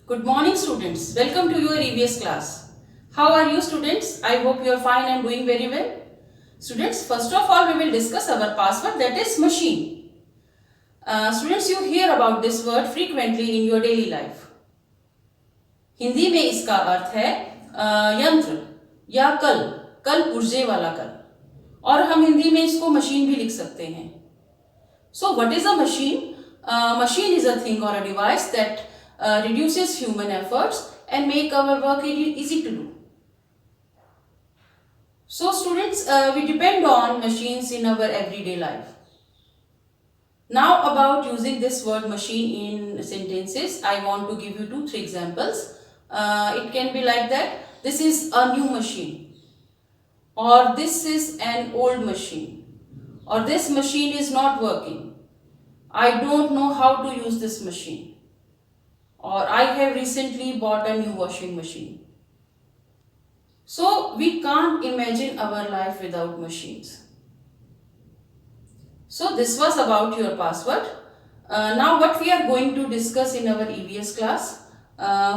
Good morning students. Welcome to your EVS class. How are you students? I hope you are fine and doing very well. Students, first of all we will discuss our password, that is machine. Students, you hear about this word frequently in your daily life. Hindi में इसका अर्थ है यंत्र या कल, कल पुर्जे वाला कल, और हम हिंदी में इसको मशीन भी लिख सकते हैं. So what is a machine? Machine is a thing or a device that reduces human efforts and make our work easy to do. So students, we depend on machines in our everyday life. Now about using this word machine in sentences, I want to give you 2-3 examples. It can be like that: this is a new machine, or this is an old machine, or this machine is not working, I don't know how to use this machine, or I have recently bought a new washing machine. So we can't imagine our life without machines. So this was about your password. Now what we are going to discuss in our EVS class.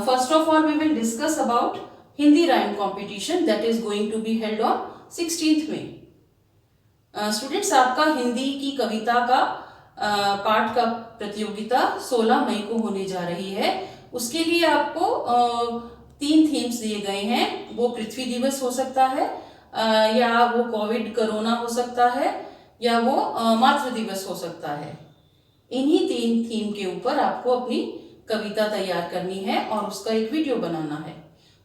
First of all we will discuss about Hindi rhyme competition that is going to be held on 16th May. Students, आपका हिंदी की कविता का पाठ का प्रतियोगिता 16 मई को होने जा रही है. उसके लिए आपको 3 थीम्स दिए गए हैं. वो पृथ्वी दिवस हो सकता है, या वो कोविड कोरोना हो सकता है, या वो मातृ दिवस हो सकता है. इन्हीं 3 थीम के ऊपर आपको अपनी कविता तैयार करनी है और उसका एक वीडियो बनाना है.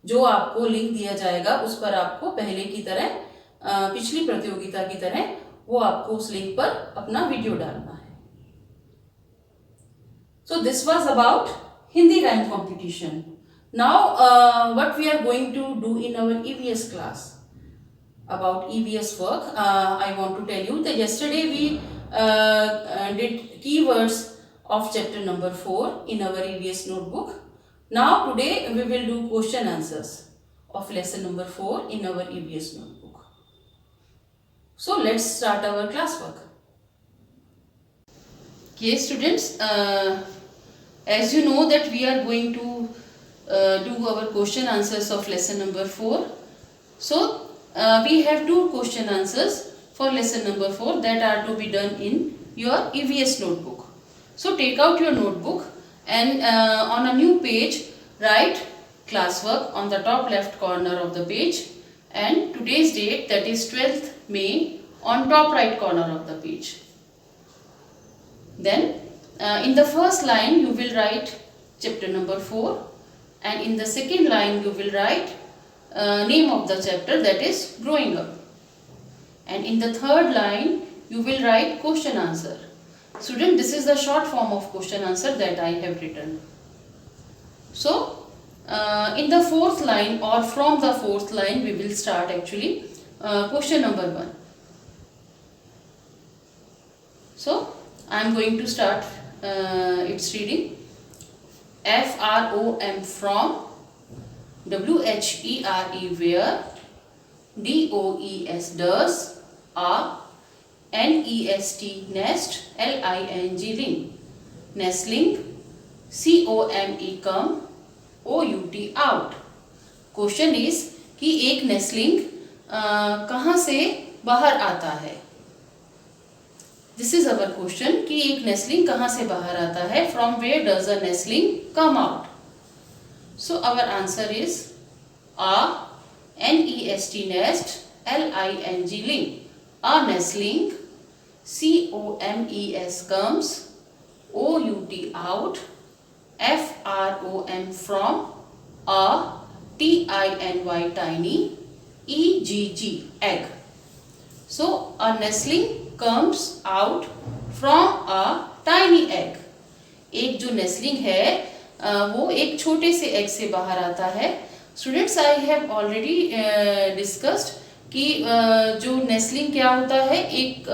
जो आपको लिंक दिया जाएगा उस पर आपको पहले की तरह, पिछली प्रतियोगिता की तरह, वो आपको उस लिंक पर अपना वीडियो डालना है. So this was about Hindi rhyme competition. Now what we are going to do in our EVS class about EVS work, I want to tell you that yesterday we did keywords of chapter number 4 in our EVS notebook. Now today we will do question answers of lesson number 4 in our EVS notebook. So let's start our classwork. Okay students, as you know that we are going to do our question answers of lesson number 4. So we have 2 question answers for lesson number 4 that are to be done in your EVS notebook. So take out your notebook and on a new page write classwork on the top left corner of the page, and today's date, that is 12th May, on top right corner of the page. Then in the first line you will write chapter number 4, and in the second line you will write name of the chapter, that is growing up, and in the third line you will write question answer. Student, this is the short form of question answer that I have written. So in the 4th line, or from the 4th line, we will start actually question number 1. So I am going to start its reading. FROM from, WHERE where, DOES does, NEST nest, LING ring, nestling, COME come, OUT out. Question is कि एक नेस्लिंग कहाँ से बाहर आता है. This is our question कि एक नेस्लिंग कहाँ से बाहर आता है. From where does a nestling come out. So our answer is NEST nest, LING ling. A nestling, COMES comes, OUT out, FROM from, a TINY tiny, EGG egg. So a nestling comes out from a tiny egg. एक जो नेस्लिंग है वो एक छोटे से egg से बाहर आता है. Students, I have already discussed कि जो नेस्लिंग क्या होता है. एक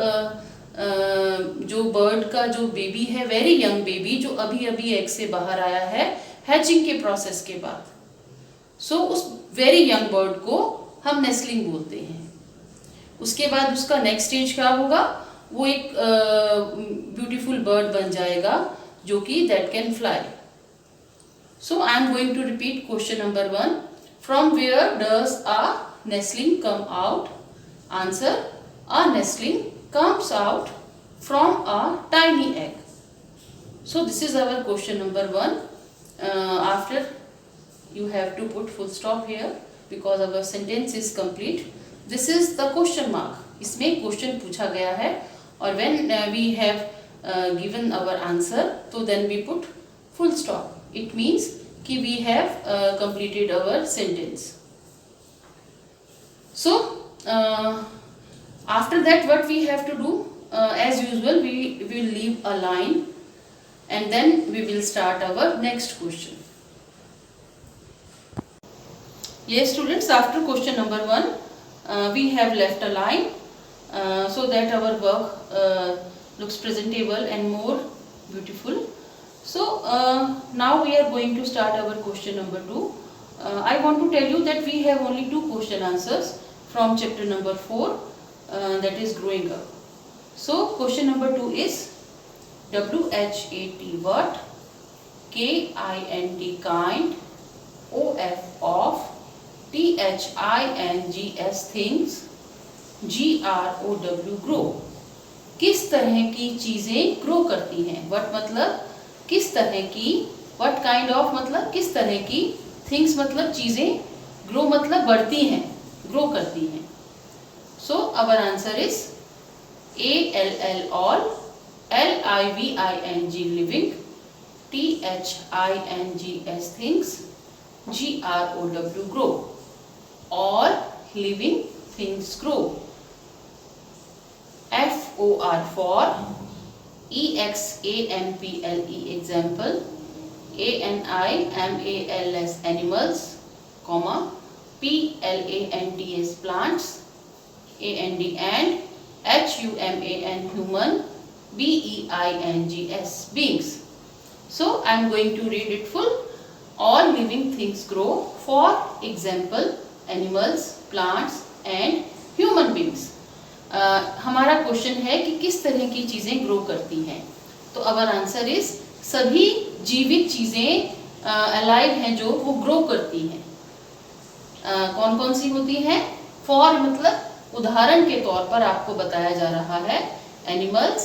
जो बर्ड का जो बेबी है, वेरी यंग बेबी, जो अभी अभी एग से बाहर आया है हैचिंग के प्रोसेस के बाद. सो उस वेरी यंग बर्ड को हम नेस्लिंग बोलते हैं. उसके बाद उसका नेक्स्ट स्टेज क्या होगा, वो एक ब्यूटीफुल बर्ड बन जाएगा जो कि that can fly. So I am going to repeat question number 1. From where does a nestling come out? Answer: a nestling comes out from a tiny egg. So this is our question number 1. After you have to put full stop here because our sentence is complete. This is the question mark. इसमें question पूछा गया है और when we have given our answer, so then we put full stop. It means कि we have completed our sentence. So after that what we have to do, as usual we will leave a line and then we will start our next question. Yes students, after question number 1 we have left a line so that our work looks presentable and more beautiful. So now we are going to start our question number 2. I want to tell you that we have only 2 question answers from chapter number 4, that is growing up. So question number 2 is WHAT what, KINT kind, OF off, THINGS things, GROW grow. किस तरह की चीजें grow करती हैं? What मतलब किस तरह की, वट काइंड ऑफ मतलब किस तरह की, थिंग्स मतलब चीजें, ग्रो मतलब बढ़ती हैं, ग्रो करती हैं. So our answer is ALL all, LIVING living, THINGS things, GROW grow. All living things grow. FOR for, EXAMPLE example, ANIMALS animals, comma, PLANTS plants, AND and, HUMAN human, BEINGS beings. So I am going to read it full. All living things grow. For example, animals, plants and human beings. हमारा question है कि किस तरह की चीजें grow करती हैं. तो अवर आंसर इज सभी जीवित चीजें अलाइव हैं जो वो ग्रो करती हैं. कौन कौन सी होती हैं? फॉर मतलब उदाहरण के तौर पर आपको बताया जा रहा है एनिमल्स,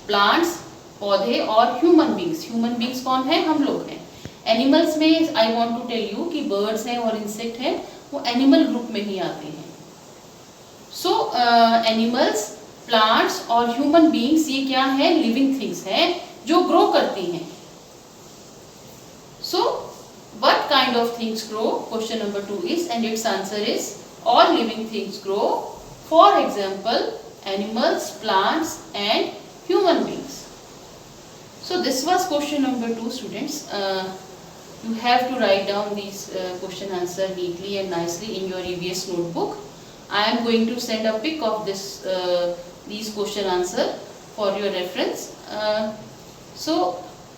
प्लांट्स पौधे और ह्यूमन बींग्स. ह्यूमन बींग्स कौन है? हम लोग हैं. एनिमल्स में I want to tell you कि बर्ड्स हैं और इंसेक्ट हैं, वो एनिमल ग्रुप में ही आते हैं. सो एनिमल्स, प्लांट्स और ह्यूमन बींग्स ये क्या है? लिविंग थिंग्स हैं जो ग्रो करती हैं. So what kind of things grow? Question number 2 is and it's answer is all living things grow. For example animals, plants and human beings. So this was question number 2 students. You have to write down these question answer neatly and nicely in your EVS notebook. I am going to send a pic of this these question answer for your reference. So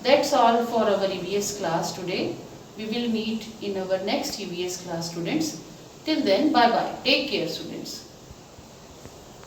that's all for our EVS class today. We will meet in our next EVS class students. Till then, bye bye. Take care students.